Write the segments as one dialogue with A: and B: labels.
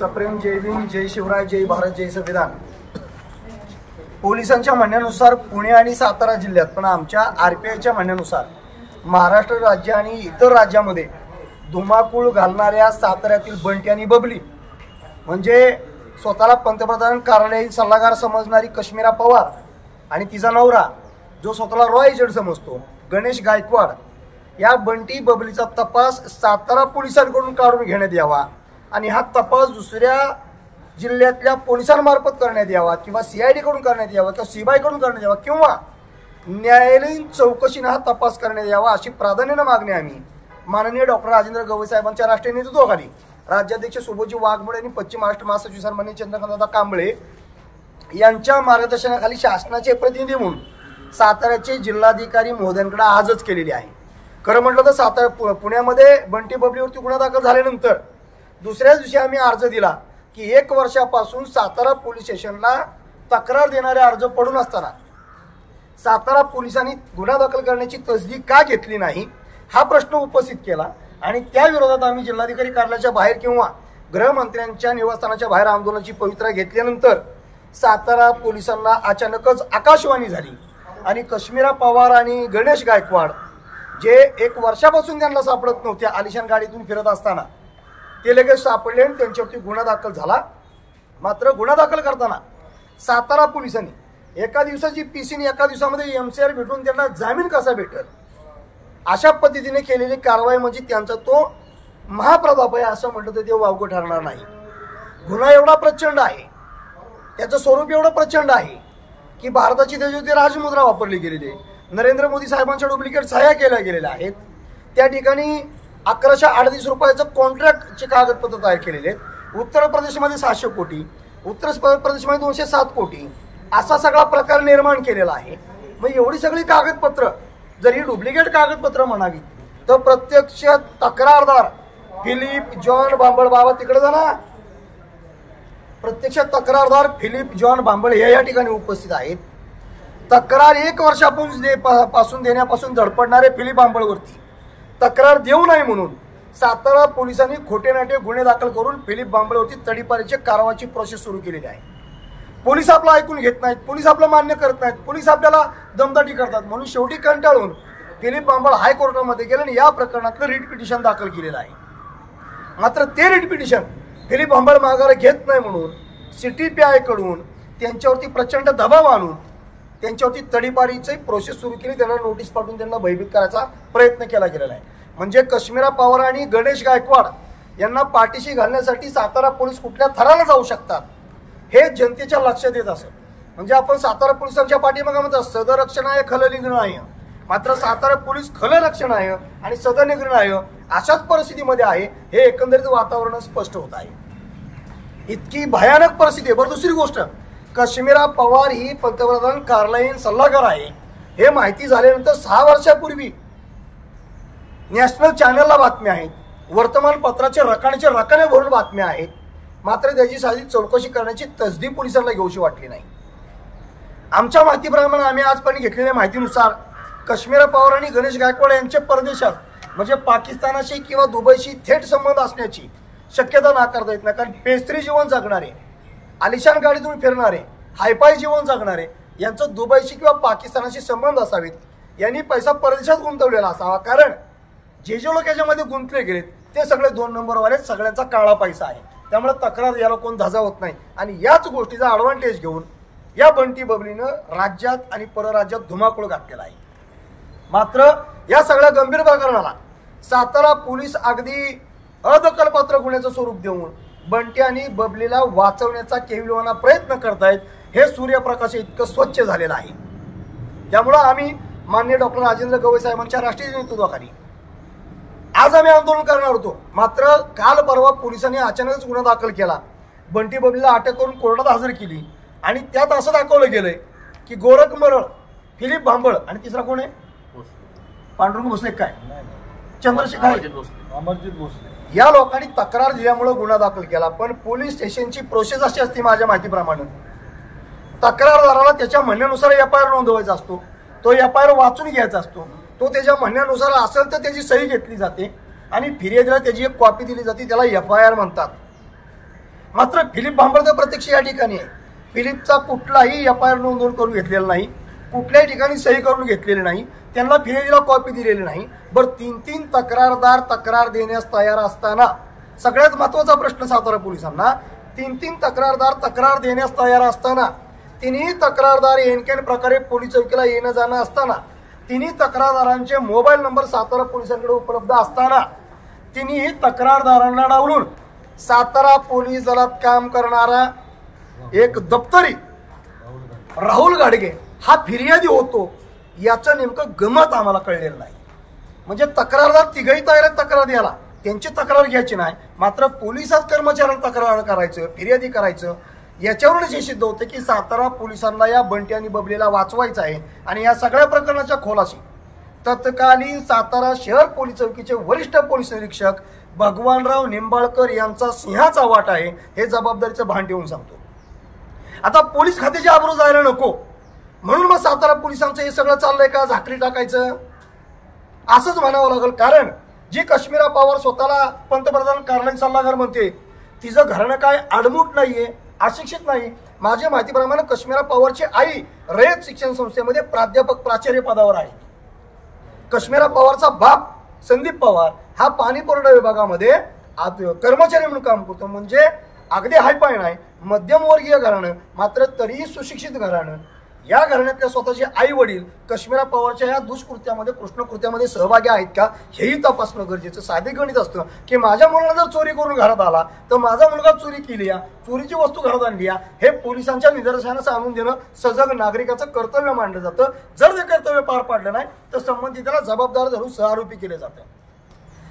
A: सप्रेम जय भीम, जय शिवराय, जय भारत, जय संविधान। पोलिसांच्या म्हणण्यानुसार पुणे आणि सातारा जिल्ह्यात पण आमच्या आरपीआयच्या म्हणण्यानुसार महाराष्ट्र राज्य आणि इतर राज्यामध्ये धुमाकूळ घालणाऱ्या साताऱ्यातील बंटी आणि बबली म्हणजे स्वतःला पंतप्रधान कार्यालयीन सल्लागार समजणारी कश्मीरा पवार आणि तिचा नवरा जो स्वतःला रॉय एजंट समजतो गणेश गायकवाड, या बंटी बबलीचा तपास सातारा पोलिसांकडून काढून घेण्यात यावा आणि हा तपास दुसऱ्या जिल्ह्यातल्या पोलिसांमार्फत करण्यात यावा किंवा CID कडून करण्यात यावा किंवा CBI कडून करण्यात यावा किंवा न्यायालयीन चौकशीने हा तपास करण्यात यावा अशी प्राधान्याने मागणी आम्ही माननीय डॉक्टर राजेंद्र गवई साहेबांच्या राष्ट्रीय नेतृत्वाखाली राज्याध्यक्ष सुबोजी वाघमोडे आणि पश्चिम महाराष्ट्र महासचिव सन्माननीय चंद्रकांतदादा कांबळे यांच्या मार्गदर्शनाखाली शासनाचे प्रतिनिधी म्हणून साताऱ्याचे जिल्हाधिकारी महोदयांकडे आजच केलेली आहे। खरं म्हटलं तर सातारा पुण्यामध्ये बंटी बबलीवरती गुन्हा दाखल झाल्यानंतर दुसऱ्याच दिवशी आम्ही अर्ज दिला की 1 वर्षापासून सातारा पोलीस स्टेशनला तक्रार देणारे अर्ज पडून असताना सातारा पोलिसांनी गुन्हा दाखल करण्याची तसदी का घेतली नाही हा प्रश्न उपस्थित केला आणि त्या विरोधात आम्ही जिल्हाधिकारी कार्यालयाच्या बाहेर किंवा गृहमंत्र्यांच्या निवासस्थानाच्या बाहेर आंदोलनाची पवित्रा घेतल्यानंतर सातारा पोलिसांना अचानकच आकाशवाणी झाली आणि कश्मीरा पवार आणि गणेश गायकवाड जे 1 वर्षापासून त्यांना सापडत नव्हते आलिशान गाडीतून फिरत असताना ते लगेच सापडले आणि त्यांच्यावरती गुन्हा दाखल झाला। मात्र गुन्हा दाखल करताना सातारा पोलिसांनी एका दिवसाची PC आणि एका दिवसामध्ये MCR भेटून त्यांना जामीन कसा भेटेल अशा पद्धतीने केलेली कारवाई म्हणजे त्यांचा तो महाप्रताप आहे असं म्हटलं तर ते वावगं ठरणार नाही। गुन्हा एवढा प्रचंड आहे, त्याचं स्वरूप एवढं प्रचंड आहे की भारताची त्याच्यावरती राजमुद्रा वापरली गेलेली आहे, नरेंद्र मोदी साहेबांच्या डुप्लिकेट सह्या केल्या गेलेल्या आहेत, त्या ठिकाणी 1138 रुपयाचं कॉन्ट्रॅक्टचे कागदपत्र तयार केलेले आहेत, उत्तर प्रदेशमध्ये 700 कोटी, उत्तर प्रदेशमध्ये 207 कोटी असा सगळा प्रकार निर्माण केलेला आहे। मग एवढी सगळी कागदपत्र जर ही डुप्लिकेट कागदपत्र म्हणावी तर प्रत्यक्ष तक्रारदार फिलिप जॉन बांबळ बाबा तिकडे जा ना, प्रत्यक्ष तक्रारदार फिलिप जॉन बांबळ हे या ठिकाणी उपस्थित आहेत। तक्रार 1 वर्षापासून देण्यापासून धडपडणारे फिलिप बांबळवरती तक्रार देऊ नये म्हणून सातारा पोलिसांनी खोटे नाटे गुन्हे दाखल करून फिलिप बांबळवरती तडीपारीची कारवाईची प्रोसेस सुरू केलेली आहे। पोलीस आपलं ऐकून घेत नाहीत, पोलीस आपलं मान्य करत नाहीत, पोलीस आपल्याला दमदाटी करतात म्हणून शेवटी कंटाळून फिलिप बांबळ हायकोर्टामध्ये गेले आणि या प्रकरणातलं रिट पिटिशन दाखल केलेलं आहे। मात्र ते रिट पिटिशन फिलिप बांबळ माघार घेत नाही म्हणून CTPI कडून त्यांच्यावरती प्रचंड दबाव आणून त्यांच्यावरती तडीपारीची प्रोसेस सुरू केली, त्यांना नोटीस पाठवून त्यांना भयभीत करायचा प्रयत्न केला गेलेला आहे। म्हणजे कश्मीरा पवार आणि गणेश गायकवाड यांना पाठीशी घालण्यासाठी सातारा पोलीस कुठल्या थराला जाऊ शकतात हे जनतेच्या लक्षात येत असं। म्हणजे आपण सातारा पोलिसांच्या पाठीमागे म्हणतो सदरक्षणाय खलनिग्रहाय, मात्र सातारा पोलीस खलरक्षणाय आणि सदनिग्रहाय अशाच परिस्थितीमध्ये आहे हे एकंदरीत वातावरण स्पष्ट होत आहे। इतकी भयानक परिस्थिती आहे। बरं दुसरी गोष्ट, कश्मीरा पवार ही पंतप्रधान कार्यालयीन सल्लागार आहे हे माहिती झाल्यानंतर 6 वर्षापूर्वी नॅशनल चॅनलला बातम्या आहेत, वर्तमानपत्राचे रकाने भरून बातम्या आहेत, मात्र त्याची साधी चौकशी करण्याची तसदी पोलिसांना घेऊशी वाटली नाही। आमच्या माहितीप्रमाणे आम्ही आजपर्यंत घेतलेल्या माहितीनुसार कश्मीरा पवार आणि गणेश गायकवाड यांचे परदेशात म्हणजे पाकिस्तानाशी किंवा दुबईशी थेट संबंध असण्याची शक्यता नाकारता येत नाही, कारण पेस्त्री जीवन जगणारे, आलिशान गाडीतून फिरणारे, हायफाय जीवन जगणारे यांचं दुबईशी किंवा पाकिस्तानाशी संबंध असावेत, यांनी पैसा परदेशात गुंतवलेला असावा, कारण जे लोक याच्यामध्ये गुंतले गेलेत ते सगळे 2 नंबरवाले, सगळ्यांचा काळा पैसा आहे, त्यामुळे तक्रार याला कोण धाजावत नाही आणि याच गोष्टीचा ॲडव्हान्टेज घेऊन या बंटी बबलीनं राज्यात आणि परराज्यात धुमाकूळ घातलेला आहे। मात्र या सगळ्या गंभीर प्रकरणाला सातारा पोलीस अगदी अदखलपात्र गुन्ह्याचं स्वरूप देऊन बंटी आणि बबलीला वाचवण्याचा केविलवाना प्रयत्न करतायत हे सूर्यप्रकाश इतकं स्वच्छ झालेलं आहे। त्यामुळं आम्ही माननीय डॉक्टर राजेंद्र गवई साहेबांच्या राष्ट्रीय नेतृत्वाखाली आज आम्ही आंदोलन करणार होतो, मात्र काल परवा पोलिसांनी अचानकच गुन्हा दाखल केला, बंटी बबलीला अटक करून कोर्टात हजर केली आणि त्यात असं दाखवलं गेलंय की गोरख मरळ, फिलिप बांबळ आणि तिसरा कोण आहे पांडुरंग भोसले काय चंद्रशेखर अमरजीत भोसले या लोकांनी तक्रार दिल्यामुळे गुन्हा दाखल केला। पण पोलीस स्टेशनची प्रोसेस अशी असते माझ्या माहितीप्रमाणे, तक्रारदाराला त्याच्या म्हणण्यानुसार FIR नोंदवायचा असतो, तो FIR वाचून घ्यायचा असतो, तो त्याच्या म्हणण्यानुसार असेल तर त्याची सही घेतली जाते आणि फिर्यादीला त्याची एक कॉपी दिली जाते, त्याला FIR म्हणतात। मात्र फिलिप भांबळे प्रत्यक्ष या ठिकाणी आहे. फिलिपचा कुठलाही FIR नोंदवून करून घेतलेला नाही, कुठल्याही ठिकाणी सही करून घेतलेली नाही, त्यांना फिर्यादीला कॉपी दिलेली नाही. बरं 3 तक्रारदार तक्रार देण्यास तयार असताना सगळ्यात महत्त्वाचा प्रश्न सातारा पोलिसांना, 3 तक्रारदार तक्रार देण्यास तयार असताना, तिन्ही तक्रारदार एनकेन प्रकारे पोलीस चौकीला येणं जाणं असताना, तिन्ही तक्रारदारांचे मोबाईल नंबर सातारा पोलिसांकडे उपलब्ध असताना, तिन्ही तक्रारदारांना डावलून सातारा पोलीस दलात काम करणारा एक दप्तरी राहुल गाडगे हा फिर्यादी होतो, याचं नेमकं गमत आम्हाला कळलेलं नाही. म्हणजे तक्रारदार तिघही तयार आहेत तक्रार द्यायला, त्यांची तक्रार घ्यायची नाही, मात्र पोलिसात कर्मचाऱ्यांना तक्रार करायचं, फिर्यादी करायचं. याच्यावरूनच हे सिद्ध होतं की सातारा पोलिसांना या बंटी आणि बबलीला वाचवायचं आहे. आणि या सगळ्या प्रकरणाच्या खोलाशी तत्कालीन सातारा शहर पोलीस चौकीचे वरिष्ठ पोलीस निरीक्षक भगवानराव निंबाळकर यांचा सिंहाचा वाटा आहे, हे जबाबदारीचं भान ठेवून सांगतो. आता पोलीस खात्याची आबरू जायला नको म्हणून मग सातारा पोलिसांचं हे सगळं चाललंय का, झाकरी टाकायचं असंच म्हणावं लागेल. कारण जी कश्मीरा पवार स्वतःला पंतप्रधान कार्यालयीन सल्लागार म्हणते, तिचं घराणं काय आडमुठ नाहीये, अशिक्षित नाही. माझ्या माहितीप्रमाणे कश्मीरा पवारची आई रयत शिक्षण संस्थेमध्ये प्राध्यापक प्राचार्य पदावर आहे. कश्मीरा पवारचा बाप संदीप पवार हा पाणी पुरवठा विभागामध्ये कर्मचारी म्हणून काम करतो. म्हणजे अगदी हायफाय नाही, मध्यमवर्गीय घराणं, मात्र तरीही सुशिक्षित घराणं. या घराण्यातल्या स्वतःचे आई वडील कश्मीरा पवारच्या या दुष्कृत्यामध्ये कृष्णकृत्यामध्ये सहभागी आहेत का हेही तपासणं गरजेचं. साधे गणित असतं की माझ्या मुलाला जर चोरी करून घरात आला तर माझा मुलगा चोरी केली या, चोरीची वस्तू घरात आणली या, हे पोलिसांच्या निदर्शनास आणून देणं सजग नागरिकाचं कर्तव्य मानलं जातं. जर ते कर्तव्य पार पाडलं नाही तर संबंधिताला जबाबदार धरून सहआरोपी केले जातं.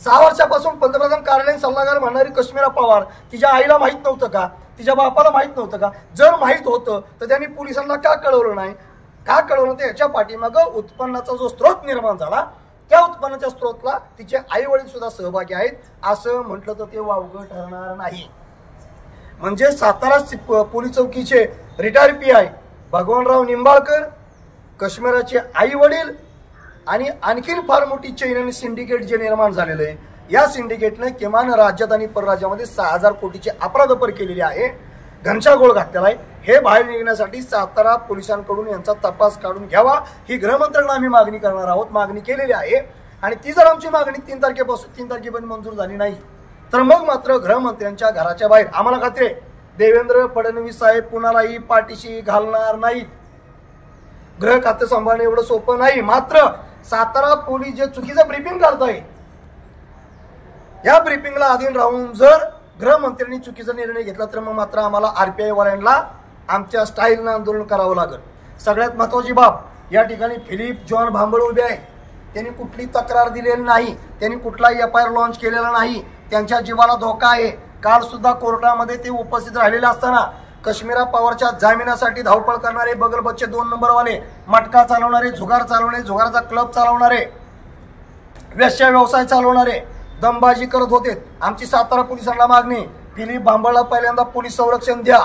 A: 6 वर्षापासून पंतप्रधान कार्यालयीन सल्लागार म्हणणारी कश्मीरा पवार तिच्या आईला माहित नव्हतं का, तिच्या बापाला माहित नव्हतं का? जर माहित होतं तर त्यांनी पोलिसांना का कळवलं नाही, का कळवलं तर याच्या पाठीमागं उत्पन्नाचा जो स्रोत निर्माण झाला त्या उत्पन्नाच्या स्रोतला तिचे आई वडील सुद्धा सहभागी आहेत असं म्हटलं तर ते वावगं ठरणार नाही. म्हणजे सातारा पोलीस चौकीचे रिटायर PI भगवानराव निंबाळकर, काश्मीराचे आई वडील आणि आणखीन फार मोठी चैन आणि सिंडिकेट जे निर्माण झालेलं आहे, या सिंडिकेटने किमान राज्यात आणि परराज्यामध्ये 6,000 कोटीची अफरातफर केलेली आहे, घनशाघोळ घातलेला आहे. हे बाहेर निघण्यासाठी सातारा पोलिसांकडून यांचा तपास काढून घ्यावा ही गृहमंत्र्यांना आम्ही मागणी करणार आहोत, मागणी केलेली आहे. आणि ती जर आमची मागणी 3 तारखेपर्यंत मंजूर झाली नाही तर मग मात्र गृहमंत्र्यांच्या घराच्या बाहेर आम्हाला खात्री आहे देवेंद्र फडणवीस साहेब कुणालाही पाठीशी घालणार नाहीत. गृह खाते सांभाळणं एवढं सोपं नाही. मात्र सातारा पोलीस जे चुकीचं ब्रीफिंग करताय या ब्रीफिंगला अधीन राहून जर गृहमंत्र्यांनी चुकीचा निर्णय घेतला तर मग मात्र आम्हाला RPI वाल्यांना आमच्या स्टाईलनं आंदोलन करावं लागेल. सगळ्यात महत्त्वाची बाब, या ठिकाणी फिलिप जॉन भांबळे उभे आहे. त्यांनी कुठली तक्रार दिलेली नाही, त्यांनी कुठलाही FIR लॉन्च केलेला नाही, त्यांच्या जीवाला धोका आहे. काल सुद्धा कोर्टामध्ये ते उपस्थित राहिलेले असताना कश्मीरा पवारच्या जामिनासाठी धावपळ करणारे बगलबच्चे 2 नंबरवाले, मटका चालवणारे, जुगार चालवणारे, जुगाराचा क्लब चालवणारे, वेश्या व्यवसाय चालवणारे दमबाजी करत होते. आमची सातारा पोलिसांना मागणी, फिलिप भांबळला पहिल्यांदा पोलीस संरक्षण द्या.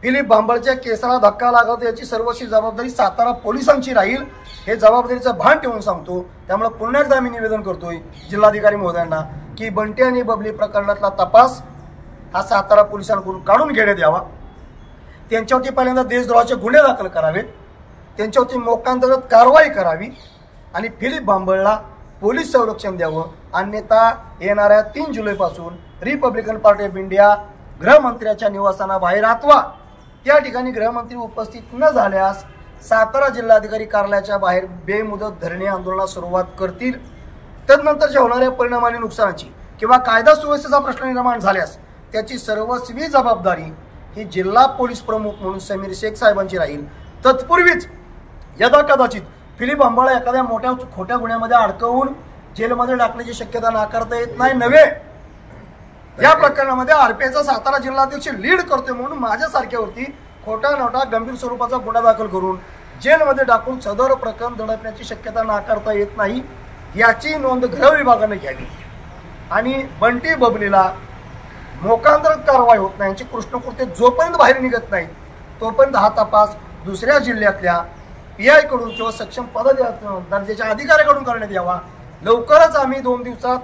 A: फिलिप भांबळच्या केसाला धक्का लागत याची सर्वस्वी जबाबदारी सातारा पोलिसांची राहील, हे जबाबदारीचं भान ठेवून सांगतो. त्यामुळे पुन्हा एकदा मी निवेदन करतोय जिल्हाधिकारी महोदयांना की बंटी आणि बबली प्रकरणातला तपास हा सातारा पोलिसांकडून काढून घेण्यात यावा. त्यांच्यावरती पहिल्यांदा देशद्रोहाचे गुन्हे दाखल करावेत, त्यांच्यावरती मोक्कांतर्गत कारवाई करावी आणि फिलिप भांबळला पोलीस संरक्षण द्यावं. अन्यथा येणाऱ्या 3 जुलैपासून रिपब्लिकन पार्टी ऑफ इंडिया गृहमंत्र्याच्या निवासस्थानाबाहेर अथवा त्या ठिकाणी गृहमंत्री उपस्थित न झाल्यास सातारा जिल्हाधिकारी कार्यालयाच्या बाहेर बेमुदत धरणे आंदोलनास सुरुवात करतील. तदनंतरच्या होणाऱ्या परिणामाने नुकसानाची किंवा कायदा सुव्यवस्थेचा प्रश्न निर्माण झाल्यास त्याची सर्वस्वी जबाबदारी ही जिल्हा पोलीस प्रमुख म्हणून समीर शेख साहेबांची राहील. तत्पूर्वीच यदा कदाचित फिलिप भांबळे एखाद्या मोठ्या खोट्या गुन्ह्यामध्ये अडकवून जेलमध्ये टाकण्याची शक्यता नाकारता येत नाही. नव्हे, या प्रकरणामध्ये RPIचा सातारा जिल्हाध्यक्ष लीड करतोय म्हणून माझ्यासारख्यावरती खोटा नोटा गंभीर स्वरूपाचा गुन्हा दाखल करून जेलमध्ये टाकून सदर प्रकरण दडपण्याची शक्यता नाकारता येत नाही. याची नोंद गृह विभागाने घ्यावी आणि बंटी बबलीला मोकांतरित कारवाई होत नाही, यांची कृष्णकृत्य जोपर्यंत बाहेर निघत नाही तोपर्यंत हा तपास दुसऱ्या जिल्ह्यातल्या PI कडून किंवा सक्षम दर्जाच्या अधिकाऱ्याकडून करण्यात यावा. लवकरच आम्ही 2 दिवसात